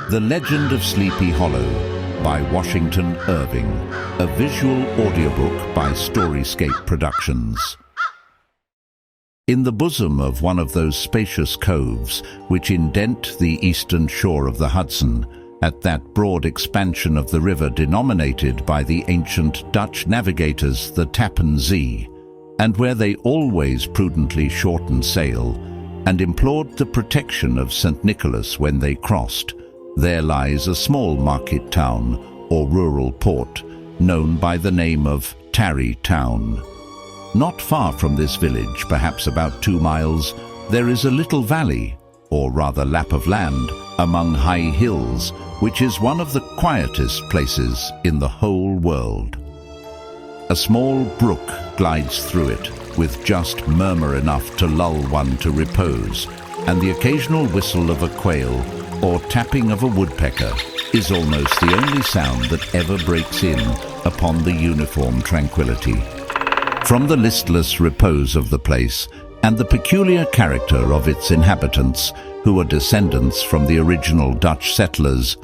The Legend of Sleepy Hollow by Washington Irving, a visual audiobook by Storyscape Productions. In the bosom of one of those spacious coves which indent the eastern shore of the Hudson, at that broad expansion of the river denominated by the ancient Dutch navigators the Tappan Zee, and where they always prudently shortened sail, and implored the protection of St. Nicholas when they crossed, there lies a small market town, or rural port, known by the name of Tarry Town. Not far from this village, perhaps about 2 miles, there is a little valley, or rather lap of land, among high hills, which is one of the quietest places in the whole world. A small brook glides through it, with just murmur enough to lull one to repose, and the occasional whistle of a quail or tapping of a woodpecker is almost the only sound that ever breaks in upon the uniform tranquility. From the listless repose of the place and the peculiar character of its inhabitants, who are descendants from the original Dutch settlers,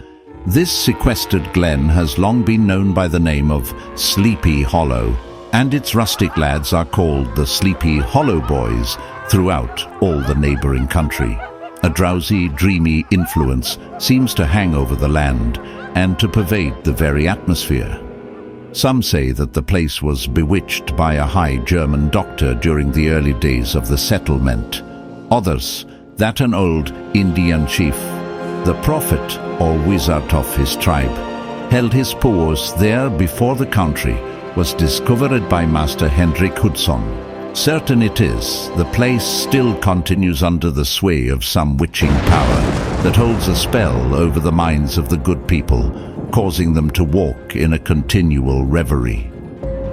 this sequestered glen has long been known by the name of Sleepy Hollow, and its rustic lads are called the Sleepy Hollow Boys throughout all the neighboring country. A drowsy, dreamy influence seems to hang over the land and to pervade the very atmosphere. Some say that the place was bewitched by a high German doctor during the early days of the settlement. Others, that an old Indian chief, the prophet or wizard of his tribe, held his powers there before the country was discovered by Master Hendrik Hudson. Certain it is, the place still continues under the sway of some witching power that holds a spell over the minds of the good people, causing them to walk in a continual reverie.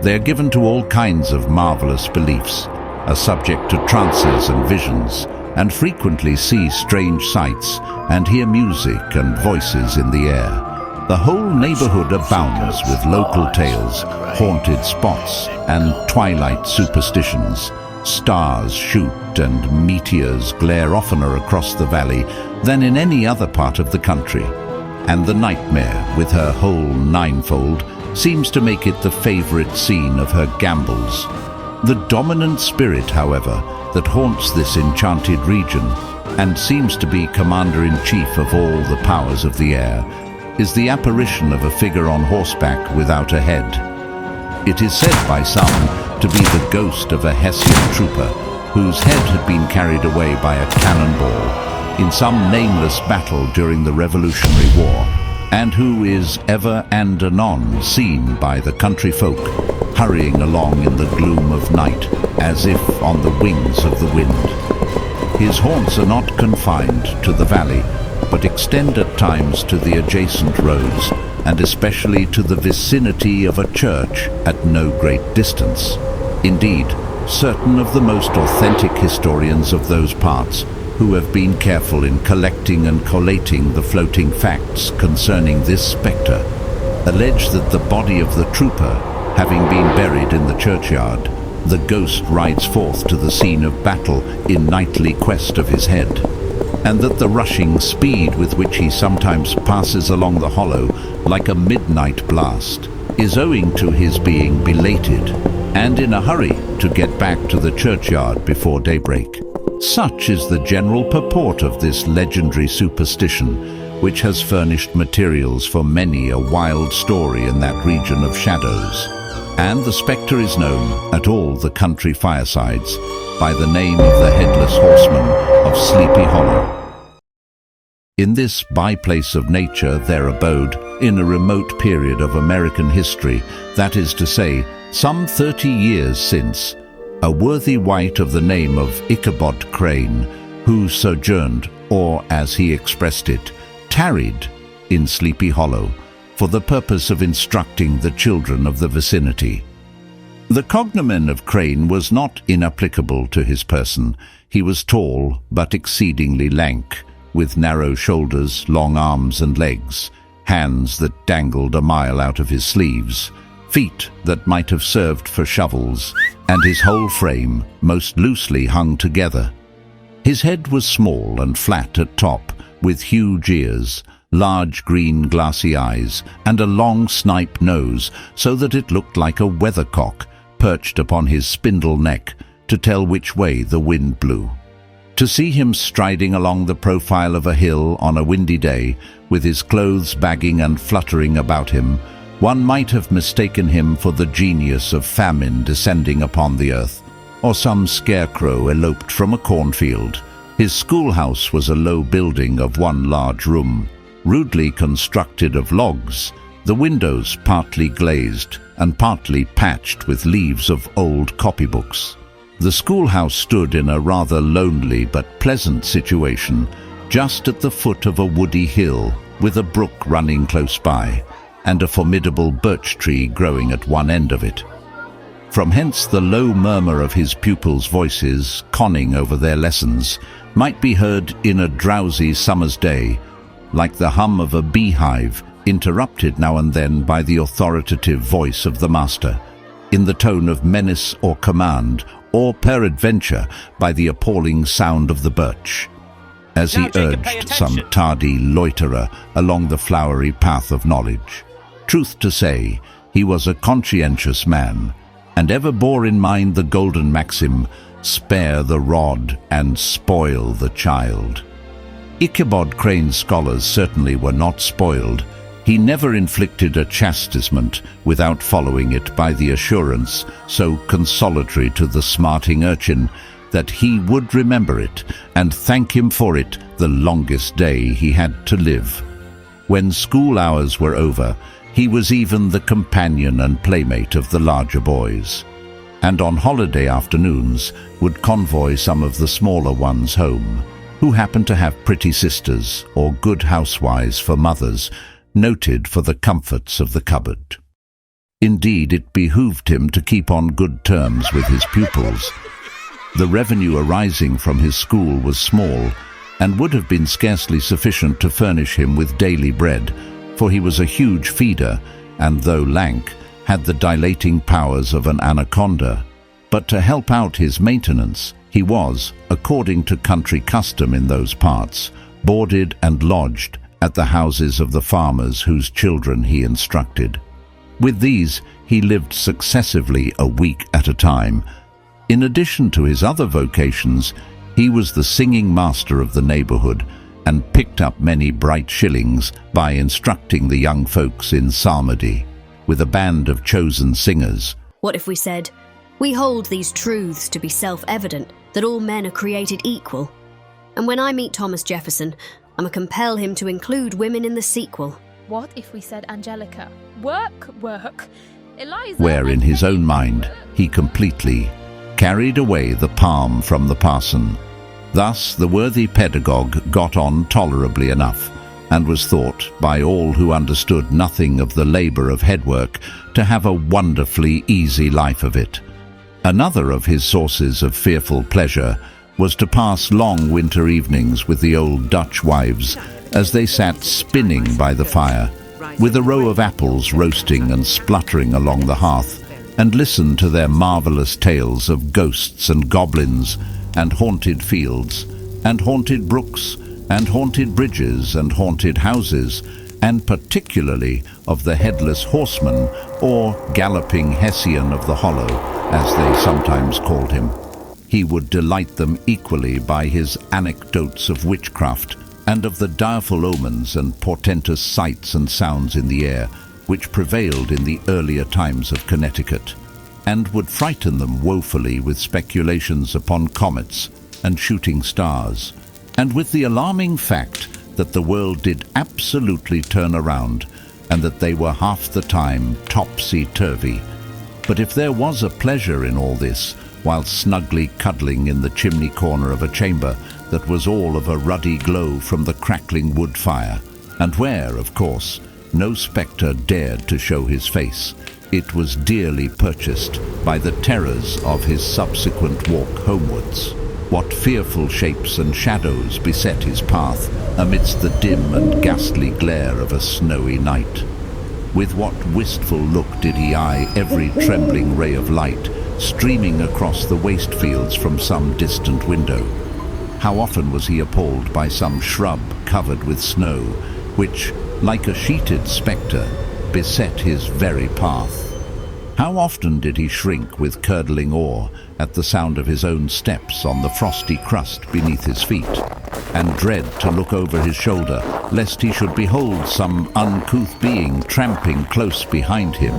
They are given to all kinds of marvelous beliefs, are subject to trances and visions, and frequently see strange sights and hear music and voices in the air. The whole neighborhood abounds with local tales, haunted spots, and twilight superstitions. Stars shoot and meteors glare oftener across the valley than in any other part of the country, and the nightmare, with her whole ninefold, seems to make it the favorite scene of her gambols. The dominant spirit, however, that haunts this enchanted region, and seems to be commander-in-chief of all the powers of the air, is the apparition of a figure on horseback without a head. It is said by some to be the ghost of a Hessian trooper whose head had been carried away by a cannonball in some nameless battle during the Revolutionary War, and who is ever and anon seen by the country folk hurrying along in the gloom of night as if on the wings of the wind. His haunts are not confined to the valley, but extend at times to the adjacent roads, and especially to the vicinity of a church at no great distance. Indeed, certain of the most authentic historians of those parts, who have been careful in collecting and collating the floating facts concerning this spectre, allege that the body of the trooper, having been buried in the churchyard, the ghost rides forth to the scene of battle in nightly quest of his head, and that the rushing speed with which he sometimes passes along the hollow like a midnight blast, is owing to his being belated and in a hurry to get back to the churchyard before daybreak. Such is the general purport of this legendary superstition, which has furnished materials for many a wild story in that region of shadows. And the spectre is known at all the country firesides by the name of the Headless Horseman of Sleepy Hollow. In this byplace of nature there abode, in a remote period of American history, that is to say, some 30 years since, a worthy wight of the name of Ichabod Crane, who sojourned, or as he expressed it, tarried in Sleepy Hollow for the purpose of instructing the children of the vicinity. The cognomen of Crane was not inapplicable to his person. He was tall but exceedingly lank, with narrow shoulders, long arms and legs, hands that dangled a mile out of his sleeves, feet that might have served for shovels, and his whole frame most loosely hung together. His head was small and flat at top, with huge ears, large green glassy eyes, and a long snipe nose, so that it looked like a weathercock perched upon his spindle neck to tell which way the wind blew. To see him striding along the profile of a hill on a windy day, with his clothes bagging and fluttering about him, one might have mistaken him for the genius of famine descending upon the earth, or some scarecrow eloped from a cornfield. His schoolhouse was a low building of one large room, rudely constructed of logs, the windows partly glazed and partly patched with leaves of old copybooks. The schoolhouse stood in a rather lonely but pleasant situation, just at the foot of a woody hill, with a brook running close by, and a formidable birch tree growing at one end of it. From hence the low murmur of his pupils' voices, conning over their lessons, might be heard in a drowsy summer's day, like the hum of a beehive, interrupted now and then by the authoritative voice of the master, in the tone of menace or command, or peradventure by the appalling sound of the birch, as he urged some tardy loiterer along the flowery path of knowledge. Truth to say, he was a conscientious man, and ever bore in mind the golden maxim, spare the rod and spoil the child. Ichabod Crane's scholars certainly were not spoiled. He never inflicted a chastisement without following it by the assurance, so consolatory to the smarting urchin, that he would remember it and thank him for it the longest day he had to live. When school hours were over, he was even the companion and playmate of the larger boys, and on holiday afternoons would convoy some of the smaller ones home, who happened to have pretty sisters or good housewives for mothers, noted for the comforts of the cupboard. Indeed, it behooved him to keep on good terms with his pupils. The revenue arising from his school was small, and would have been scarcely sufficient to furnish him with daily bread, for he was a huge feeder, and though lank, had the dilating powers of an anaconda. But to help out his maintenance, he was, according to country custom in those parts, boarded and lodged at the houses of the farmers whose children he instructed. With these he lived successively a week at a time. In addition to his other vocations, he was the singing master of the neighborhood, and picked up many bright shillings by instructing the young folks in psalmody, with a band of chosen singers. What if we said, we hold these truths to be self-evident, that all men are created equal, and when I meet Thomas Jefferson, I'ma compel him to include women in the sequel. What if we said, Angelica, work, Eliza, where in his own mind he completely carried away the palm from the parson. Thus the worthy pedagogue got on tolerably enough, and was thought by all who understood nothing of the labour of headwork to have a wonderfully easy life of it. Another of his sources of fearful pleasure was to pass long winter evenings with the old Dutch wives as they sat spinning by the fire, with a row of apples roasting and spluttering along the hearth, and listen to their marvellous tales of ghosts and goblins, and haunted fields, and haunted brooks, and haunted bridges, and haunted houses, and particularly of the Headless Horseman, or Galloping Hessian of the Hollow, as they sometimes called him. He would delight them equally by his anecdotes of witchcraft and of the direful omens and portentous sights and sounds in the air which prevailed in the earlier times of Connecticut, and would frighten them woefully with speculations upon comets and shooting stars, and with the alarming fact that the world did absolutely turn around, and that they were half the time topsy-turvy. But if there was a pleasure in all this, while snugly cuddling in the chimney corner of a chamber that was all of a ruddy glow from the crackling wood fire, and where, of course, no spectre dared to show his face, it was dearly purchased by the terrors of his subsequent walk homewards. What fearful shapes and shadows beset his path amidst the dim and ghastly glare of a snowy night. With what wistful look did he eye every trembling ray of light streaming across the waste fields from some distant window. How often was he appalled by some shrub covered with snow, which, like a sheeted spectre, beset his very path. How often did he shrink with curdling awe at the sound of his own steps on the frosty crust beneath his feet, and dread to look over his shoulder lest he should behold some uncouth being tramping close behind him.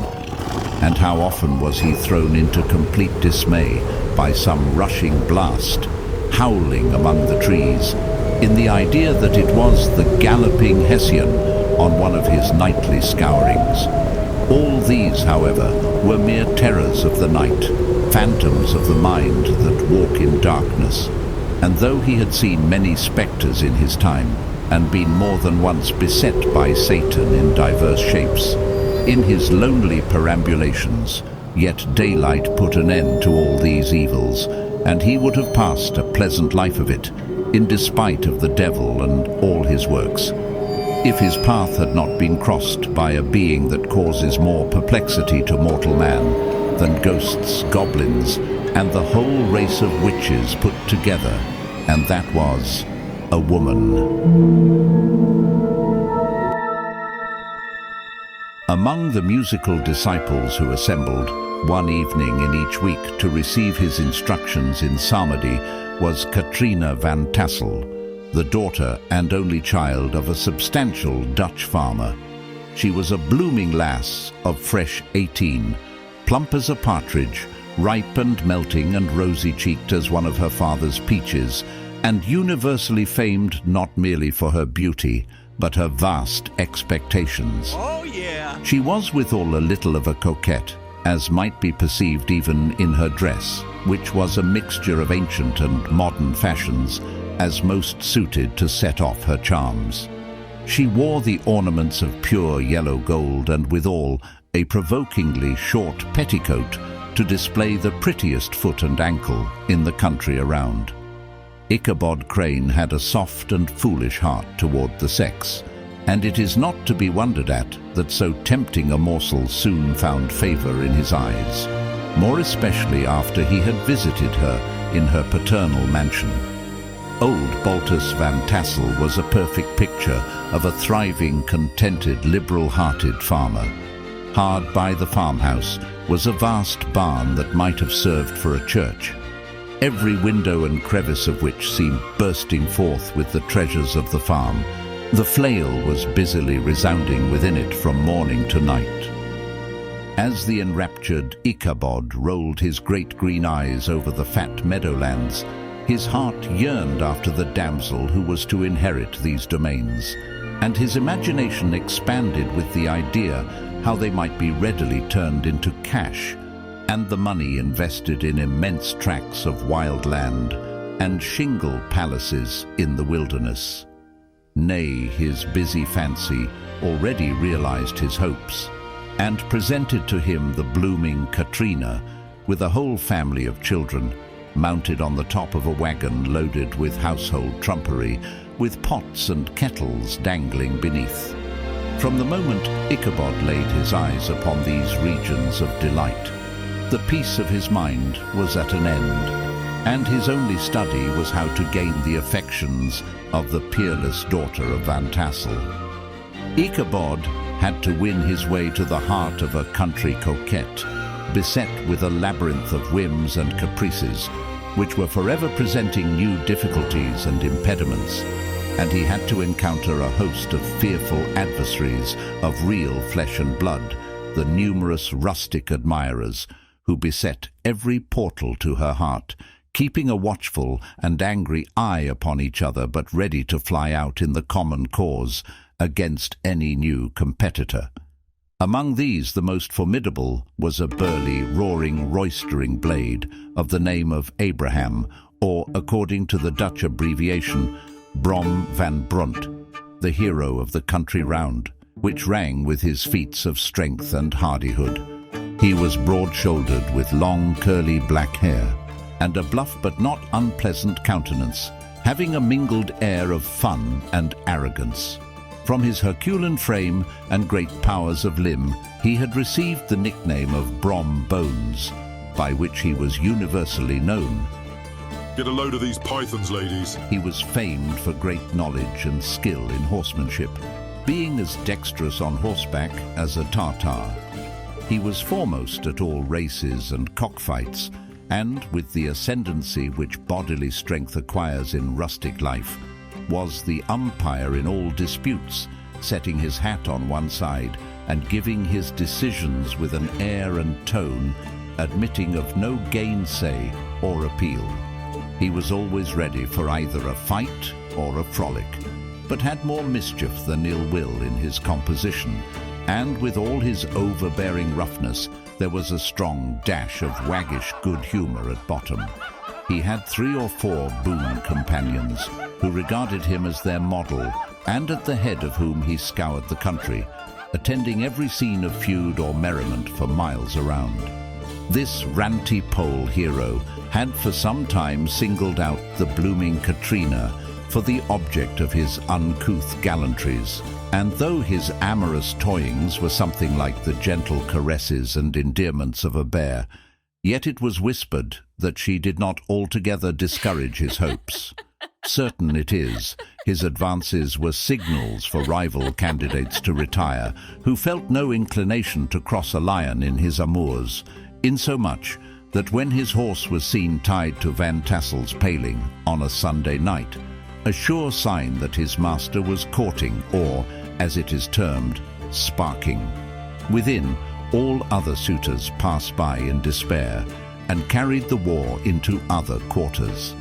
And how often was he thrown into complete dismay by some rushing blast, howling among the trees, in the idea that it was the Galloping Hessian on one of his nightly scourings. All these, however, were mere terrors of the night, phantoms of the mind that walk in darkness. And though he had seen many spectres in his time, and been more than once beset by Satan in diverse shapes, in his lonely perambulations, yet daylight put an end to all these evils, and he would have passed a pleasant life of it, in despite of the devil and all his works, if his path had not been crossed by a being that causes more perplexity to mortal man than ghosts, goblins, and the whole race of witches put together, and that was a woman. Among the musical disciples who assembled one evening in each week to receive his instructions in psalmody was Katrina van Tassel, the daughter and only child of a substantial Dutch farmer. She was a blooming lass of fresh 18, plump as a partridge, ripe and melting and rosy-cheeked as one of her father's peaches, and universally famed not merely for her beauty, but her vast expectations. Oh, yeah! She was withal a little of a coquette, as might be perceived even in her dress, which was a mixture of ancient and modern fashions, as most suited to set off her charms. She wore the ornaments of pure yellow gold, and withal a provokingly short petticoat to display the prettiest foot and ankle in the country around. Ichabod Crane had a soft and foolish heart toward the sex, and it is not to be wondered at that so tempting a morsel soon found favor in his eyes, more especially after he had visited her in her paternal mansion. Old Baltus van Tassel was a perfect picture of a thriving, contented, liberal-hearted farmer. Hard by the farmhouse was a vast barn that might have served for a church, every window and crevice of which seemed bursting forth with the treasures of the farm. The flail was busily resounding within it from morning to night. As the enraptured Ichabod rolled his great green eyes over the fat meadowlands, his heart yearned after the damsel who was to inherit these domains, and his imagination expanded with the idea how they might be readily turned into cash, and the money invested in immense tracts of wild land and shingle palaces in the wilderness. Nay, his busy fancy already realized his hopes, and presented to him the blooming Katrina with a whole family of children, mounted on the top of a wagon loaded with household trumpery, with pots and kettles dangling beneath. From the moment Ichabod laid his eyes upon these regions of delight, the peace of his mind was at an end, and his only study was how to gain the affections of the peerless daughter of Van Tassel. Ichabod had to win his way to the heart of a country coquette, beset with a labyrinth of whims and caprices, which were forever presenting new difficulties and impediments, and he had to encounter a host of fearful adversaries of real flesh and blood, the numerous rustic admirers who beset every portal to her heart, keeping a watchful and angry eye upon each other, but ready to fly out in the common cause against any new competitor. Among these, the most formidable was a burly, roaring, roistering blade of the name of Abraham, or, according to the Dutch abbreviation, Brom van Brunt, the hero of the country round, which rang with his feats of strength and hardihood. He was broad-shouldered, with long, curly black hair, and a bluff but not unpleasant countenance, having a mingled air of fun and arrogance. From his Herculean frame and great powers of limb, he had received the nickname of Brom Bones, by which he was universally known. Get a load of these pythons, ladies. He was famed for great knowledge and skill in horsemanship, being as dexterous on horseback as a Tartar. He was foremost at all races and cockfights, and, with the ascendancy which bodily strength acquires in rustic life, was the umpire in all disputes, setting his hat on one side and giving his decisions with an air and tone admitting of no gainsay or appeal. He was always ready for either a fight or a frolic, but had more mischief than ill will in his composition, and with all his overbearing roughness, there was a strong dash of waggish good humor at bottom. He had 3 or 4 boon companions who regarded him as their model, and at the head of whom he scoured the country, attending every scene of feud or merriment for miles around. This ranty pole hero had for some time singled out the blooming Katrina for the object of his uncouth gallantries, and though his amorous toyings were something like the gentle caresses and endearments of a bear, yet it was whispered that she did not altogether discourage his hopes. Certain it is, his advances were signals for rival candidates to retire, who felt no inclination to cross a lion in his amours, insomuch that when his horse was seen tied to Van Tassel's paling on a Sunday night, a sure sign that his master was courting, or, as it is termed, sparking. Within, all other suitors passed by in despair and carried the war into other quarters.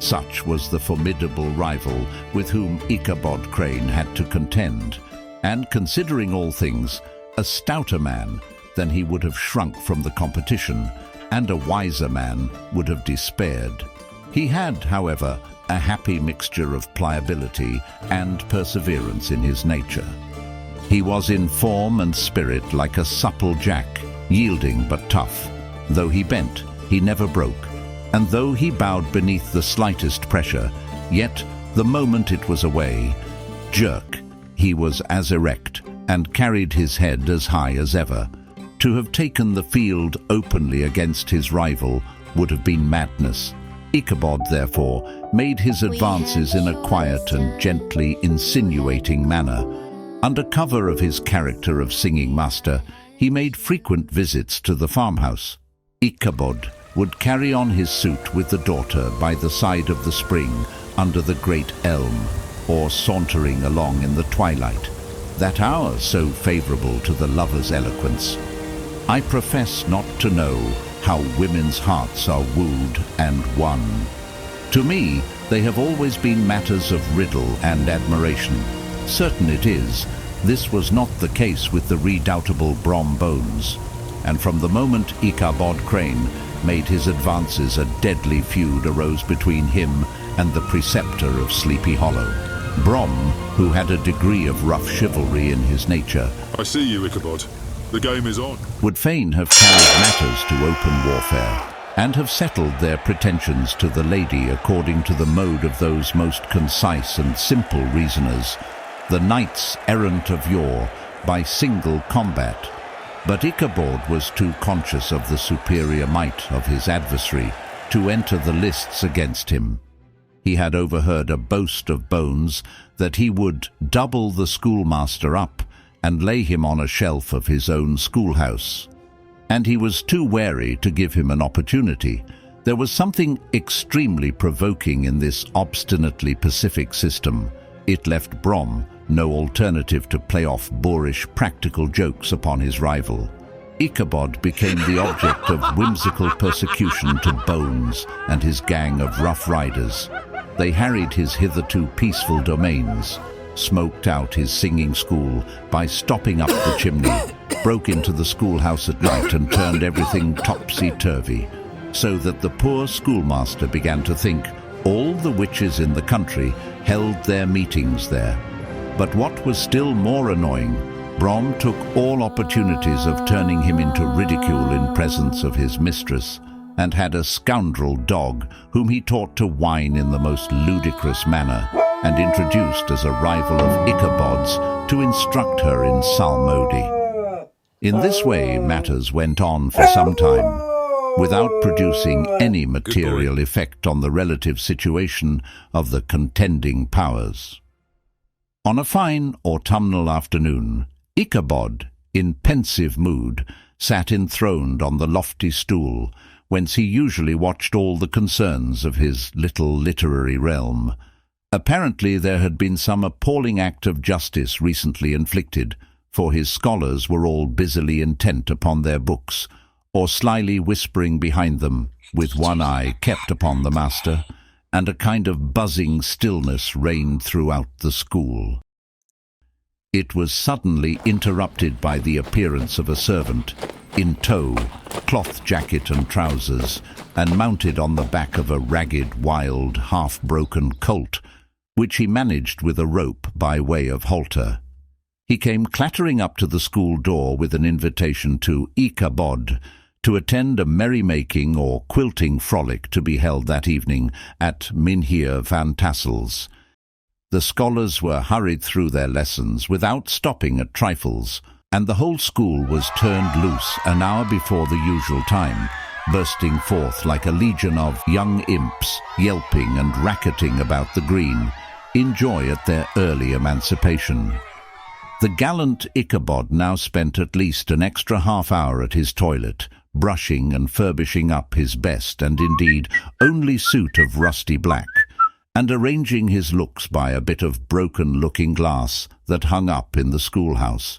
Such was the formidable rival with whom Ichabod Crane had to contend, and considering all things, a stouter man than he would have shrunk from the competition, and a wiser man would have despaired. He had, however, a happy mixture of pliability and perseverance in his nature. He was in form and spirit like a supple jack, yielding but tough. Though he bent, he never broke, and though he bowed beneath the slightest pressure, yet, the moment it was away, jerk, he was as erect, and carried his head as high as ever. To have taken the field openly against his rival would have been madness. Ichabod, therefore, made his advances in a quiet and gently insinuating manner. Under cover of his character of singing master, he made frequent visits to the farmhouse. Ichabod would carry on his suit with the daughter by the side of the spring under the great elm, or sauntering along in the twilight, that hour so favourable to the lover's eloquence. I profess not to know how women's hearts are wooed and won. To me, they have always been matters of riddle and admiration. Certain it is, this was not the case with the redoubtable Brom Bones, and from the moment Ichabod Crane made his advances, a deadly feud arose between him and the preceptor of Sleepy Hollow. Brom, who had a degree of rough chivalry in his nature, I see you, Ichabod. The game is on. Would fain have carried matters to open warfare, and have settled their pretensions to the lady according to the mode of those most concise and simple reasoners, the knights errant of yore, by single combat. But Ichabod was too conscious of the superior might of his adversary to enter the lists against him. He had overheard a boast of Bones that he would double the schoolmaster up and lay him on a shelf of his own schoolhouse. And he was too wary to give him an opportunity. There was something extremely provoking in this obstinately pacific system. It left Brom no alternative to play off boorish practical jokes upon his rival. Ichabod became the object of whimsical persecution to Bones and his gang of rough riders. They harried his hitherto peaceful domains, smoked out his singing school by stopping up the chimney, broke into the schoolhouse at night and turned everything topsy-turvy, so that the poor schoolmaster began to think all the witches in the country held their meetings there. But what was still more annoying, Brom took all opportunities of turning him into ridicule in presence of his mistress, and had a scoundrel dog whom he taught to whine in the most ludicrous manner, and introduced as a rival of Ichabod's to instruct her in psalmody. In this way matters went on for some time, without producing any material effect on the relative situation of the contending powers. On a fine autumnal afternoon, Ichabod, in pensive mood, sat enthroned on the lofty stool, whence he usually watched all the concerns of his little literary realm. Apparently there had been some appalling act of justice recently inflicted, for his scholars were all busily intent upon their books, or slyly whispering behind them, with one eye kept upon the master, and a kind of buzzing stillness reigned throughout the school. It was suddenly interrupted by the appearance of a servant, in tow, cloth jacket and trousers, and mounted on the back of a ragged, wild, half-broken colt, which he managed with a rope by way of halter. He came clattering up to the school door with an invitation to Ichabod to attend a merrymaking or quilting frolic to be held that evening at Mynheer van Tassel's. The scholars were hurried through their lessons without stopping at trifles, and the whole school was turned loose an hour before the usual time, bursting forth like a legion of young imps, yelping and racketing about the green, in joy at their early emancipation. The gallant Ichabod now spent at least an extra half-hour at his toilet, brushing and furbishing up his best and indeed only suit of rusty black, and arranging his looks by a bit of broken looking-glass that hung up in the schoolhouse,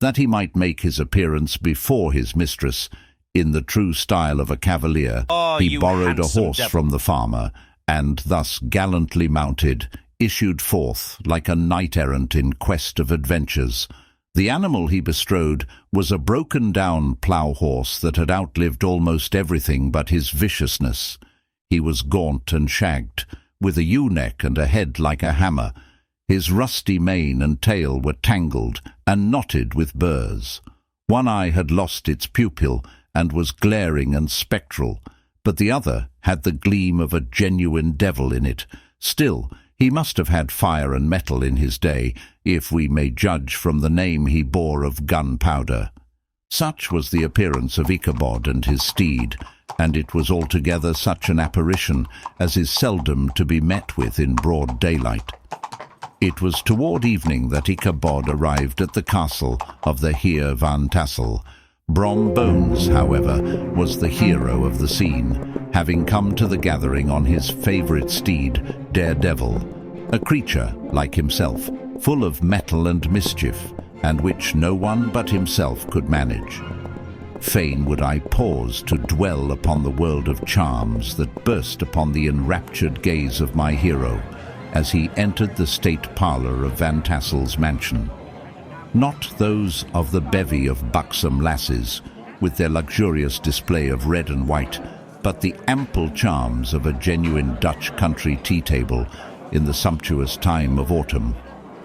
that he might make his appearance before his mistress. In the true style of a cavalier, he borrowed a horse from the farmer, and thus gallantly mounted, issued forth like a knight-errant in quest of adventures. The animal he bestrode was a broken-down plough-horse that had outlived almost everything but his viciousness. He was gaunt and shagged, with a ewe-neck and a head like a hammer. His rusty mane and tail were tangled and knotted with burrs. One eye had lost its pupil and was glaring and spectral, but the other had the gleam of a genuine devil in it. Still, he must have had fire and metal in his day, if we may judge from the name he bore of gunpowder. Such was the appearance of Ichabod and his steed, and it was altogether such an apparition as is seldom to be met with in broad daylight. It was toward evening that Ichabod arrived at the castle of the Heer van Tassel. Brom Bones, however, was the hero of the scene, having come to the gathering on his favourite steed, Daredevil, a creature, like himself, full of mettle and mischief, and which no one but himself could manage. Fain would I pause to dwell upon the world of charms that burst upon the enraptured gaze of my hero as he entered the state parlour of Van Tassel's mansion. Not those of the bevy of buxom lasses, with their luxurious display of red and white, but the ample charms of a genuine Dutch country tea-table in the sumptuous time of autumn.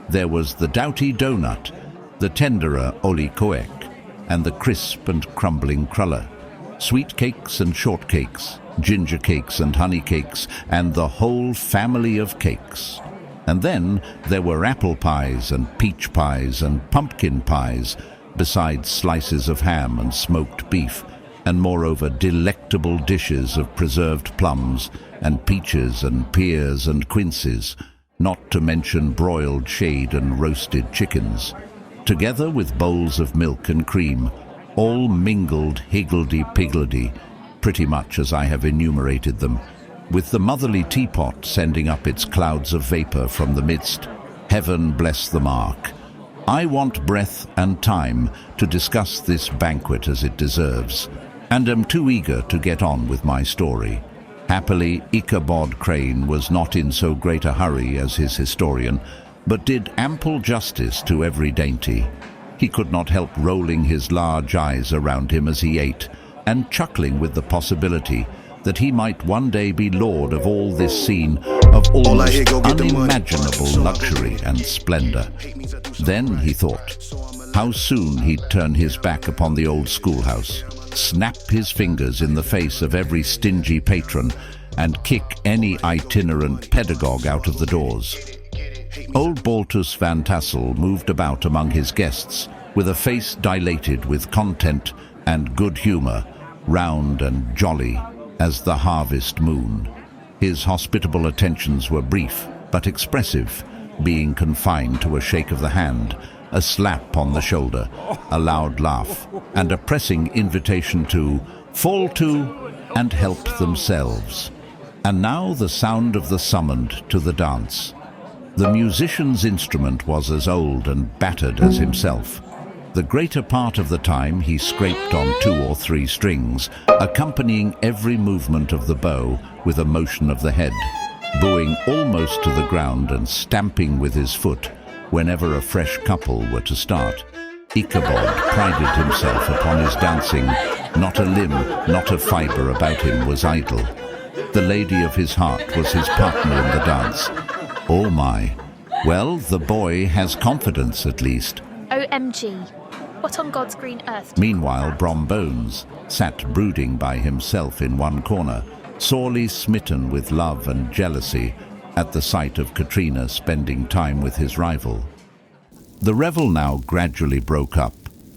There was the doughty doughnut, the tenderer oliekoek, and the crisp and crumbling cruller, sweet cakes and shortcakes, ginger cakes and honey cakes, and the whole family of cakes. And then there were apple pies and peach pies and pumpkin pies, besides slices of ham and smoked beef, and moreover delectable dishes of preserved plums and peaches and pears and quinces, not to mention broiled shade and roasted chickens, together with bowls of milk and cream, all mingled higgledy-piggledy, pretty much as I have enumerated them, with the motherly teapot sending up its clouds of vapour from the midst. Heaven bless the mark. I want breath and time to discuss this banquet as it deserves, and am too eager to get on with my story. Happily, Ichabod Crane was not in so great a hurry as his historian, but did ample justice to every dainty. He could not help rolling his large eyes around him as he ate, and chuckling with the possibility that he might one day be lord of all this scene of almost unimaginable luxury and splendor. Then, he thought, how soon he'd turn his back upon the old schoolhouse, snap his fingers in the face of every stingy patron, and kick any itinerant pedagogue out of the doors. Old Baltus van Tassel moved about among his guests with a face dilated with content and good humour, round and jolly as the harvest moon. His hospitable attentions were brief but expressive, being confined to a shake of the hand, a slap on the shoulder, a loud laugh, and a pressing invitation to fall to and help themselves. And now the sound of the summoned to the dance. The musician's instrument was as old and battered as himself. The greater part of the time he scraped on 2 or 3 strings, accompanying every movement of the bow with a motion of the head, bowing almost to the ground and stamping with his foot whenever a fresh couple were to start. Ichabod prided himself upon his dancing. Not a limb, not a fibre about him was idle. The lady of his heart was his partner in the dance. Oh my. Well, the boy has confidence at least. OMG. What on God's green earth? Meanwhile, Brom Bones sat brooding by himself in one corner, sorely smitten with love and jealousy at the sight of Katrina spending time with his rival. The revel now gradually broke up,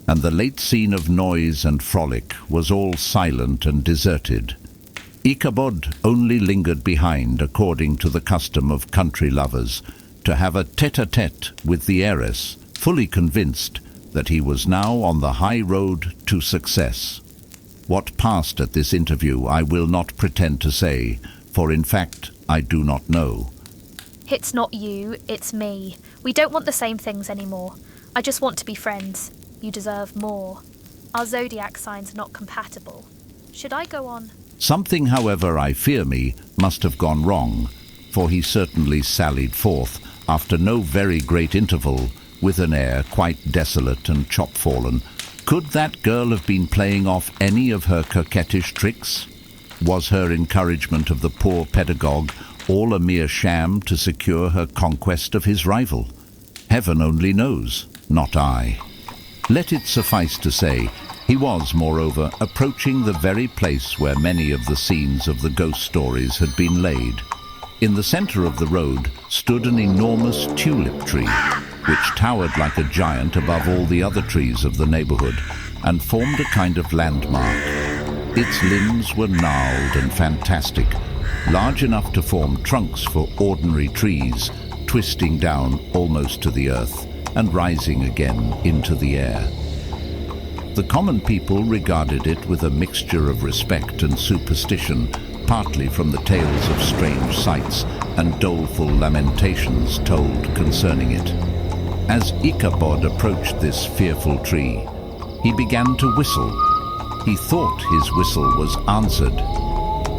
and the late scene of noise and frolic was all silent and deserted. Ichabod only lingered behind, according to the custom of country lovers, to have a tete-a-tete with the heiress, fully convinced that he was now on the high road to success. What passed at this interview I will not pretend to say, for in fact I do not know. It's not you, it's me. We don't want the same things anymore. I just want to be friends. You deserve more. Our zodiac signs are not compatible. Should I go on? Something, however, I fear me, must have gone wrong, for he certainly sallied forth, after no very great interval, with an air quite desolate and chop-fallen. Could that girl have been playing off any of her coquettish tricks? Was her encouragement of the poor pedagogue all a mere sham to secure her conquest of his rival? Heaven only knows, not I. Let it suffice to say, he was, moreover, approaching the very place where many of the scenes of the ghost stories had been laid. In the centre of the road stood an enormous tulip tree, which towered like a giant above all the other trees of the neighbourhood, and formed a kind of landmark. Its limbs were gnarled and fantastic, large enough to form trunks for ordinary trees, twisting down almost to the earth and rising again into the air. The common people regarded it with a mixture of respect and superstition, partly from the tales of strange sights and doleful lamentations told concerning it. As Ichabod approached this fearful tree, he began to whistle. He thought his whistle was answered.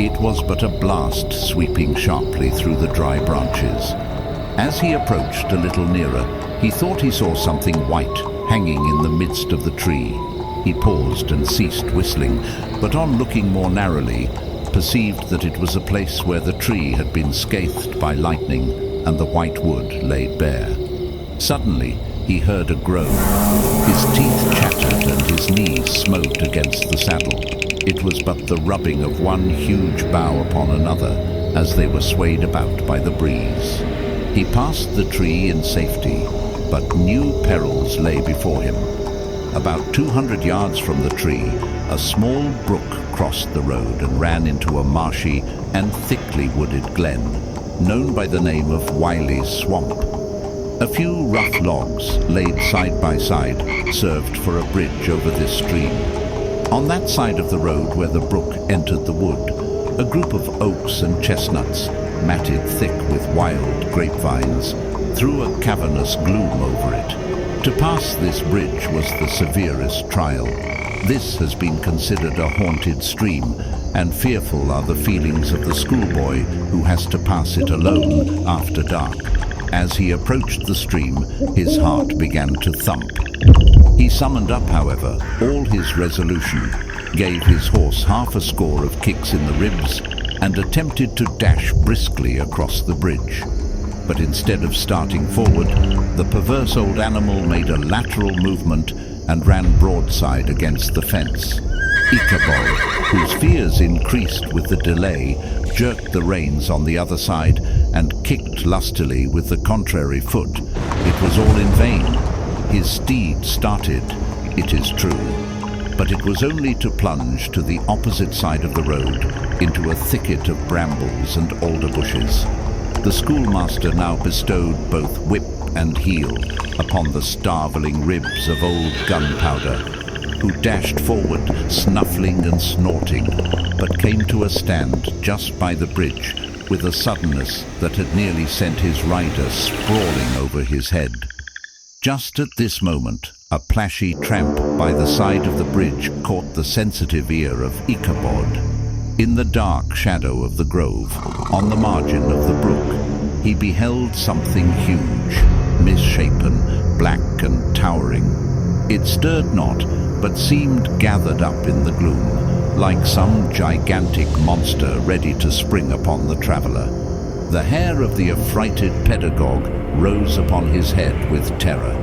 It was but a blast sweeping sharply through the dry branches. As he approached a little nearer, he thought he saw something white hanging in the midst of the tree. He paused and ceased whistling, but on looking more narrowly, perceived that it was a place where the tree had been scathed by lightning and the white wood laid bare. Suddenly, he heard a groan. His teeth chattered and his knees smote against the saddle. It was but the rubbing of one huge bough upon another as they were swayed about by the breeze. He passed the tree in safety, but new perils lay before him. About 200 yards from the tree, a small brook crossed the road and ran into a marshy and thickly wooded glen, known by the name of Wiley's Swamp. A few rough logs, laid side by side, served for a bridge over this stream. On that side of the road where the brook entered the wood, a group of oaks and chestnuts, matted thick with wild grapevines, threw a cavernous gloom over it. To pass this bridge was the severest trial. This has been considered a haunted stream, and fearful are the feelings of the schoolboy who has to pass it alone after dark. As he approached the stream, his heart began to thump. He summoned up, however, all his resolution, gave his horse half a score of kicks in the ribs, and attempted to dash briskly across the bridge. But instead of starting forward, the perverse old animal made a lateral movement and ran broadside against the fence. Ichabod, whose fears increased with the delay, jerked the reins on the other side and kicked lustily with the contrary foot. It was all in vain. His steed started, it is true, but it was only to plunge to the opposite side of the road into a thicket of brambles and alder bushes. The schoolmaster now bestowed both whip and heel upon the starveling ribs of old Gunpowder, who dashed forward, snuffling and snorting, but came to a stand just by the bridge with a suddenness that had nearly sent his rider sprawling over his head. Just at this moment, a plashy tramp by the side of the bridge caught the sensitive ear of Ichabod. In the dark shadow of the grove, on the margin of the brook, he beheld something huge, misshapen, black and towering. It stirred not, but seemed gathered up in the gloom, like some gigantic monster ready to spring upon the traveller. The hair of the affrighted pedagogue rose upon his head with terror.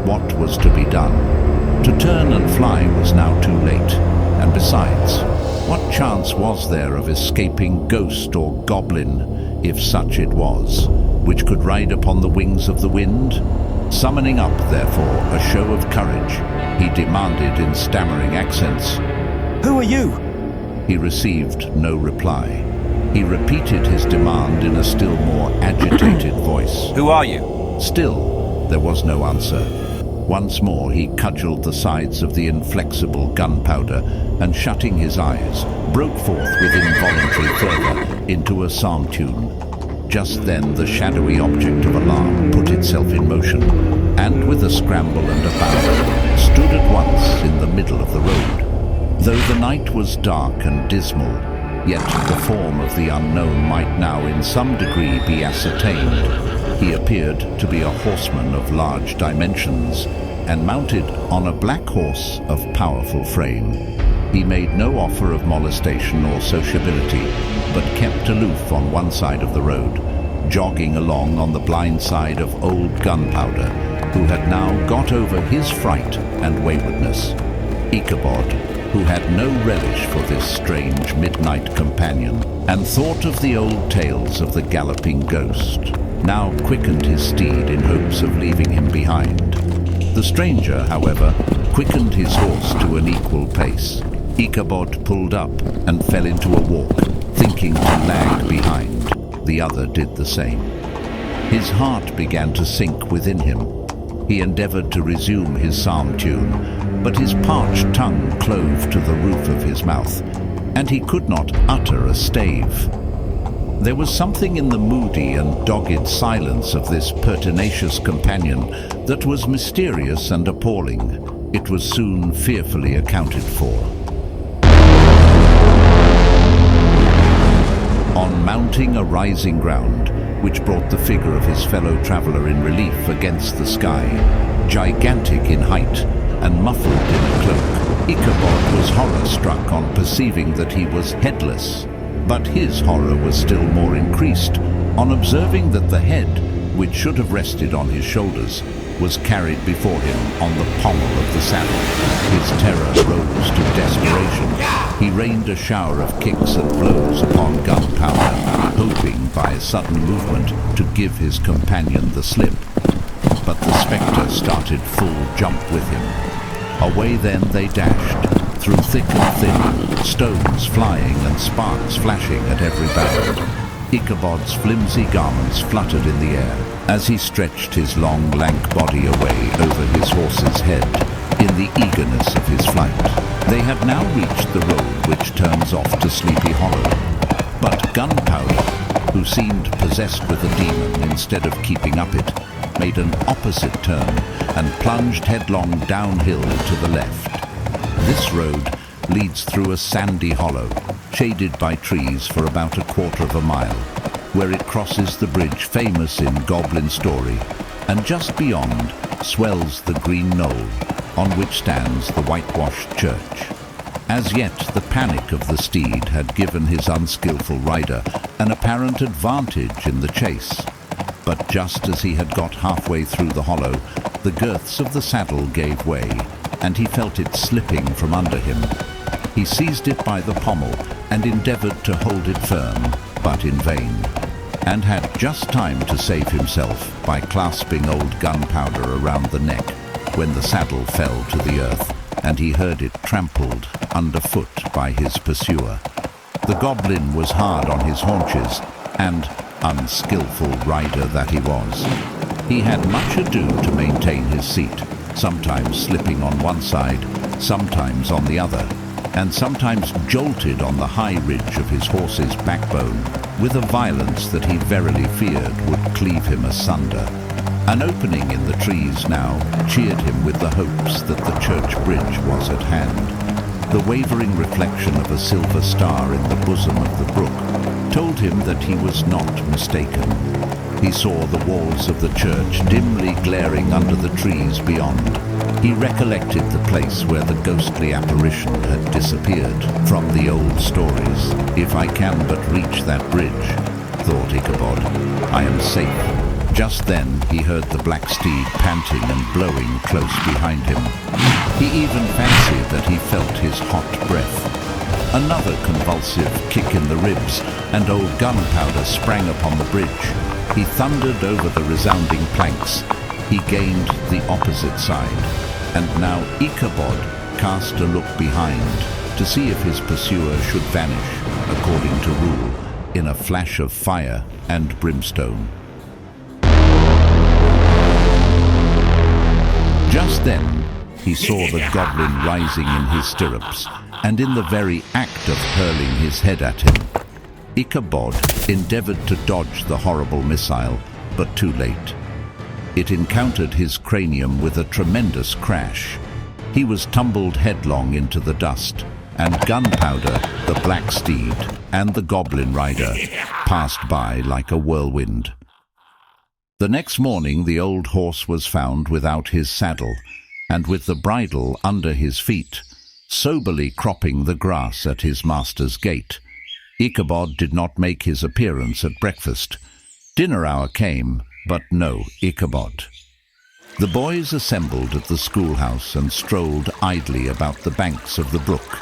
What was to be done? To turn and fly was now too late, and besides, what chance was there of escaping ghost or goblin, if such it was, which could ride upon the wings of the wind? Summoning up, therefore, a show of courage, he demanded in stammering accents, "Who are you?" He received no reply. He repeated his demand in a still more agitated voice. "Who are you?" Still, there was no answer. Once more he cudgelled the sides of the inflexible Gunpowder, and shutting his eyes, broke forth with involuntary fervour into a psalm tune. Just then the shadowy object of alarm put itself in motion, and with a scramble and a bound, stood at once in the middle of the road. Though the night was dark and dismal, yet the form of the unknown might now in some degree be ascertained. He appeared to be a horseman of large dimensions, and mounted on a black horse of powerful frame. He made no offer of molestation or sociability, but kept aloof on one side of the road, jogging along on the blind side of old Gunpowder, who had now got over his fright and waywardness. Ichabod, who had no relish for this strange midnight companion, and thought of the old tales of the galloping ghost, now quickened his steed in hopes of leaving him behind. The stranger, however, quickened his horse to an equal pace. Ichabod pulled up and fell into a walk, thinking to lag behind. The other did the same. His heart began to sink within him. He endeavoured to resume his psalm tune, but his parched tongue clove to the roof of his mouth, and he could not utter a stave. There was something in the moody and dogged silence of this pertinacious companion that was mysterious and appalling. It was soon fearfully accounted for. On mounting a rising ground, which brought the figure of his fellow traveller in relief against the sky, gigantic in height and muffled in a cloak, Ichabod was horror-struck on perceiving that he was headless. But his horror was still more increased on observing that the head, which should have rested on his shoulders, was carried before him on the pommel of the saddle. His terror rose to desperation. He rained a shower of kicks and blows upon Gunpowder, hoping by a sudden movement to give his companion the slip. But the spectre started full jump with him. Away then they dashed, through thick and thin, stones flying and sparks flashing at every bound. Ichabod's flimsy garments fluttered in the air as he stretched his long, lank body away over his horse's head in the eagerness of his flight. They had now reached the road which turns off to Sleepy Hollow, but Gunpowder, who seemed possessed with a demon instead of keeping up it, made an opposite turn and plunged headlong downhill to the left. This road leads through a sandy hollow, shaded by trees for about a quarter of a mile, where it crosses the bridge famous in Goblin story, and just beyond swells the green knoll, on which stands the whitewashed church. As yet, the panic of the steed had given his unskillful rider an apparent advantage in the chase. But just as he had got halfway through the hollow, the girths of the saddle gave way, and he felt it slipping from under him. He seized it by the pommel and endeavored to hold it firm, but in vain, and had just time to save himself by clasping old Gunpowder around the neck when the saddle fell to the earth, and he heard it trampled underfoot by his pursuer. The goblin was hard on his haunches, and, unskillful rider that he was, he had much ado to maintain his seat, sometimes slipping on one side, sometimes on the other, and sometimes jolted on the high ridge of his horse's backbone with a violence that he verily feared would cleave him asunder. An opening in the trees now cheered him with the hopes that the church bridge was at hand. The wavering reflection of a silver star in the bosom of the brook told him that he was not mistaken. He saw the walls of the church dimly glaring under the trees beyond. He recollected the place where the ghostly apparition had disappeared from the old stories. If I can but reach that bridge, thought Ichabod, I am safe. Just then he heard the black steed panting and blowing close behind him. He even fancied that he felt his hot breath. Another convulsive kick in the ribs, and old Gunpowder sprang upon the bridge. He thundered over the resounding planks. He gained the opposite side, and now Ichabod cast a look behind to see if his pursuer should vanish, according to rule, in a flash of fire and brimstone. Just then, he saw the goblin rising in his stirrups, and in the very act of hurling his head at him. Ichabod endeavored to dodge the horrible missile, but too late. It encountered his cranium with a tremendous crash. He was tumbled headlong into the dust, and Gunpowder, the black steed, and the goblin rider passed by like a whirlwind. The next morning the old horse was found without his saddle, and with the bridle under his feet, soberly cropping the grass at his master's gate. Ichabod did not make his appearance at breakfast. Dinner hour came, but no Ichabod. The boys assembled at the schoolhouse and strolled idly about the banks of the brook,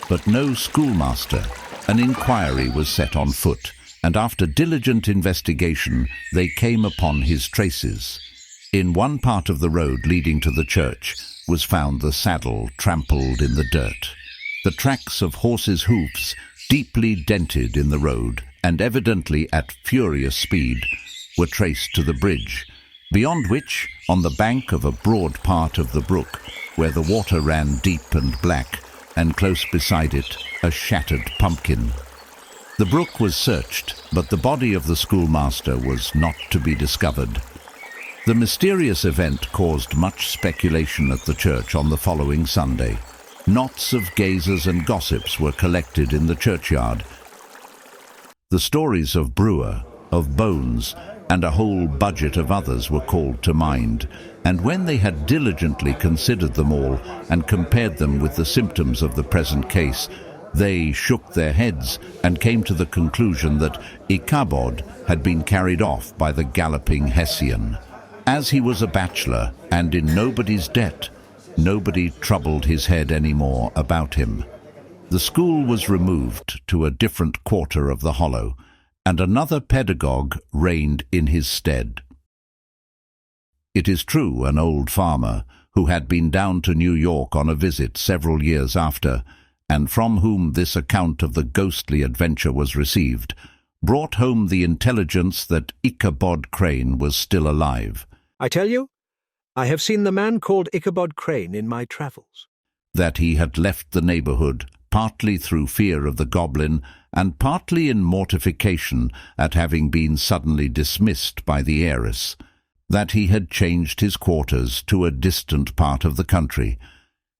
but no schoolmaster. An inquiry was set on foot, and after diligent investigation they came upon his traces. In one part of the road leading to the church was found the saddle trampled in the dirt. The tracks of horses' hoofs, deeply dented in the road and evidently at furious speed, were traced to the bridge, beyond which, on the bank of a broad part of the brook, where the water ran deep and black, and close beside it a shattered pumpkin. The brook was searched, but the body of the schoolmaster was not to be discovered. The mysterious event caused much speculation at the church on the following Sunday. Knots of gazers and gossips were collected in the churchyard. The stories of Brewer, of Bones, and a whole budget of others were called to mind, and when they had diligently considered them all and compared them with the symptoms of the present case, they shook their heads and came to the conclusion that Ichabod had been carried off by the galloping Hessian. As he was a bachelor and in nobody's debt, nobody troubled his head any more about him. The school was removed to a different quarter of the hollow, and another pedagogue reigned in his stead. It is true, an old farmer, who had been down to New York on a visit several years after, and from whom this account of the ghostly adventure was received, brought home the intelligence that Ichabod Crane was still alive. I tell you, I have seen the man called Ichabod Crane in my travels. That he had left the neighborhood, partly through fear of the goblin, and partly in mortification at having been suddenly dismissed by the heiress. That he had changed his quarters to a distant part of the country,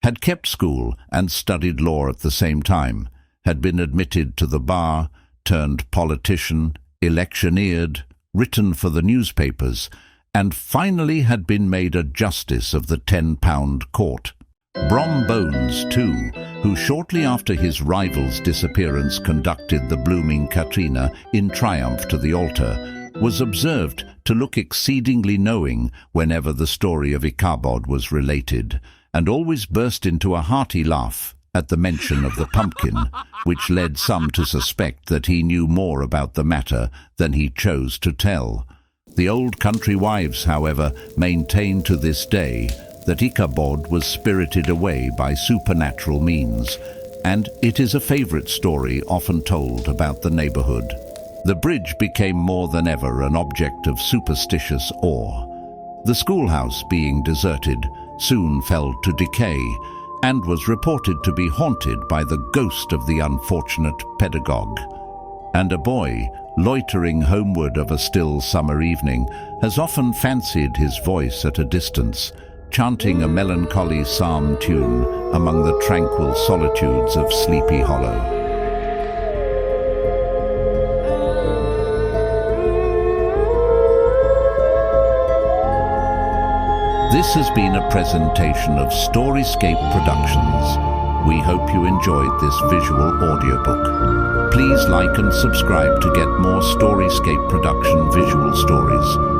had kept school and studied law at the same time, had been admitted to the bar, turned politician, electioneered, written for the newspapers, and finally had been made a justice of the 10-pound court. Brom Bones, too, who shortly after his rival's disappearance conducted the blooming Katrina in triumph to the altar, was observed to look exceedingly knowing whenever the story of Ichabod was related, and always burst into a hearty laugh at the mention of the pumpkin, which led some to suspect that he knew more about the matter than he chose to tell. The old country wives, however, maintain to this day that Ichabod was spirited away by supernatural means, and it is a favorite story often told about the neighborhood. The bridge became more than ever an object of superstitious awe. The schoolhouse, being deserted, soon fell to decay, and was reported to be haunted by the ghost of the unfortunate pedagogue. And a boy, loitering homeward of a still summer evening, has often fancied his voice at a distance, chanting a melancholy psalm tune among the tranquil solitudes of Sleepy Hollow. This has been a presentation of Storyscape Productions. We hope you enjoyed this visual audiobook. Please like and subscribe to get more Storyscape production visual stories.